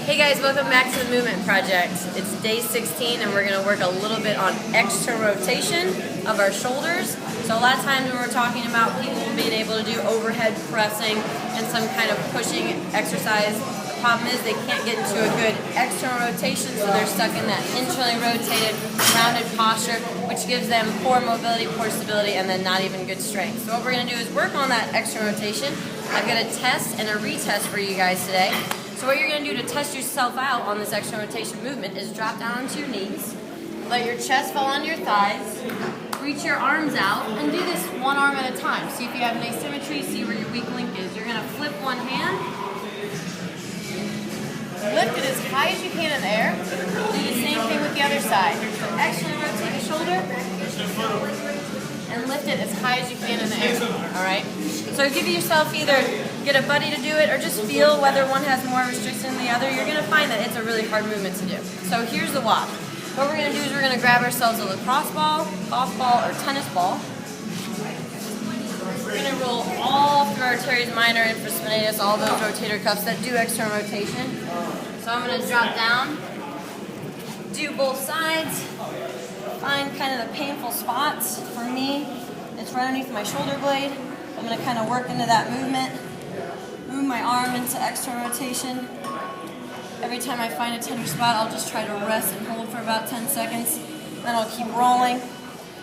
Hey guys, welcome back to the Movement Project. It's day 16 and we're going to work a little bit on external rotation of our shoulders. So a lot of times when we're talking about people being able to do overhead pressing and some kind of pushing exercise, the problem is they can't get into a good external rotation, so they're stuck in that internally rotated, rounded posture, which gives them poor mobility, poor stability, and then not even good strength. So what we're going to do is work on that external rotation. I've got a test and a retest for you guys today. So what you're going to do to test yourself out on this external rotation movement is drop down onto your knees, let your chest fall onto your thighs, reach your arms out, and do this one arm at a time. See if you have an asymmetry, see where your weak link is. You're going to flip one hand, lift it as high as you can in the air, do the same thing with the other side. Externally rotate the shoulder, and lift it as high as you can in the air, all right? So give yourself either get a buddy to do it or just feel whether one has more restriction than the other. You're gonna find that it's a really hard movement to do. So here's the walk. What we're gonna do is we're gonna grab ourselves a lacrosse ball, golf ball, or tennis ball. We're gonna roll all through our teres minor, infraspinatus, all those rotator cuffs that do external rotation. So I'm gonna drop down, do both sides, find kind of the painful spots. For me, it's right underneath my shoulder blade. I'm going to kind of work into that movement, move my arm into external rotation. Every time I find a tender spot, I'll just try to rest and hold for about 10 seconds. Then I'll keep rolling.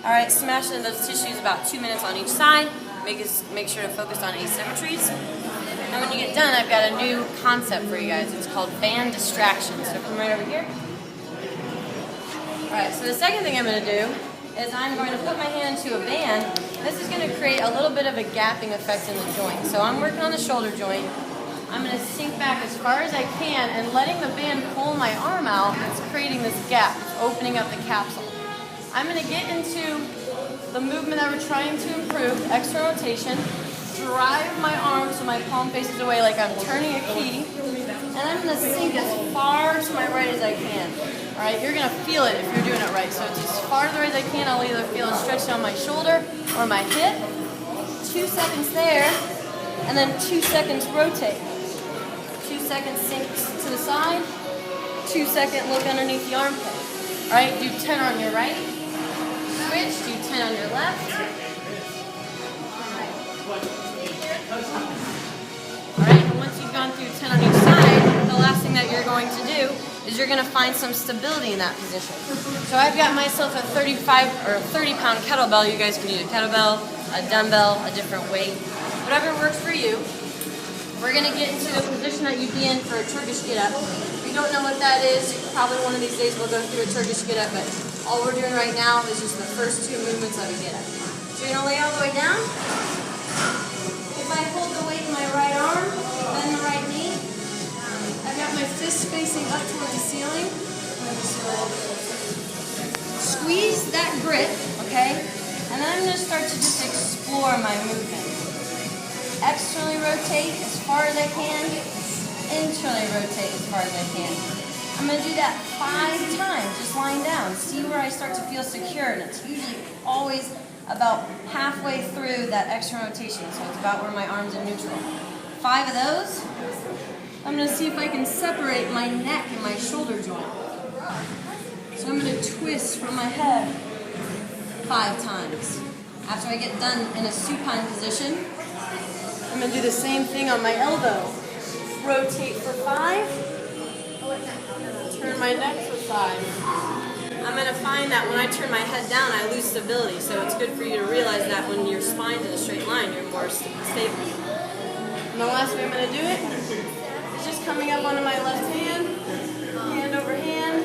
All right, smash into those tissues about 2 minutes on each side. Make sure to focus on asymmetries. And when you get done, I've got a new concept for you guys. It's called band distraction. So come right over here. All right, so the second thing I'm going to do is I'm going to put my hand into a band. This is going to create a little bit of a gapping effect in the joint. So I'm working on the shoulder joint. I'm going to sink back as far as I can and letting the band pull my arm out. It's creating this gap, opening up the capsule. I'm going to get into the movement that we're trying to improve, external rotation, drive my arm so my palm faces away like I'm turning a key, and I'm going to sink as far to my right as I can. All right, you're going to feel it if you're doing it right. So it's as far to the right as I can. I'll either feel it stretched on my shoulder or my hip. 2 seconds there, and then 2 seconds rotate. 2 seconds sink to the side. 2 second look underneath the armpit. All right, do 10 on your right. Switch, do 10 on your left. All right, and once you've gone through 10 on each side, the last thing that you're going to do is you're going to find some stability in that position. So I've got myself a 35 or 30-pound kettlebell. You guys can use a kettlebell, a dumbbell, a different weight, whatever works for you. We're going to get into the position that you'd be in for a Turkish get-up. If you don't know what that is, probably one of these days we'll go through a Turkish get-up, but all we're doing right now is just the first 2 movements of a get-up. So you're going to lay all the way down. If I hold the weight in my right arm, bend the right knee, I've got my fists facing up towards the ceiling. Squeeze that grip, okay? And then I'm going to start to just explore my movement. Externally rotate as far as I can. Internally rotate as far as I can. I'm going to do that 5 times, just lying down. See where I start to feel secure, and it's usually always about halfway through that external rotation, so it's about where my arm's in neutral. 5 of those. I'm going to see if I can separate my neck and my shoulder joint. So I'm going to twist from my head 5 times. After I get done in a supine position, I'm going to do the same thing on my elbow. Rotate for 5. Turn my neck for 5. I'm going to find that when I turn my head down, I lose stability. So it's good for you to realize that when your spine's in a straight line, you're more stable. And the last way I'm going to do it is just coming up onto my left hand, hand over hand,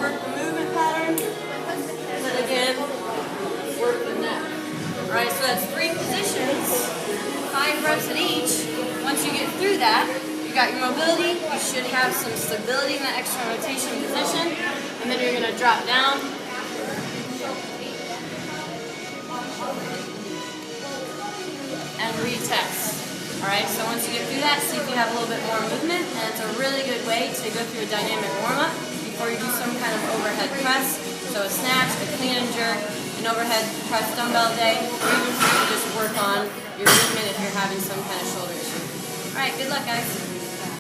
work the movement pattern, and then again, work the neck. All right, so that's 3 positions, 5 reps at each. Once you get through that, you got your mobility, you should have some stability in the external rotation position, and then you're going to drop down. And retest. Alright, so once you get through that, see if you have a little bit more movement, and it's a really good way to go through a dynamic warm-up before you do some kind of overhead press. So a snatch, a clean and jerk, an overhead press dumbbell day, or even just work on your movement if you're having some kind of shoulder issue. Alright, good luck guys.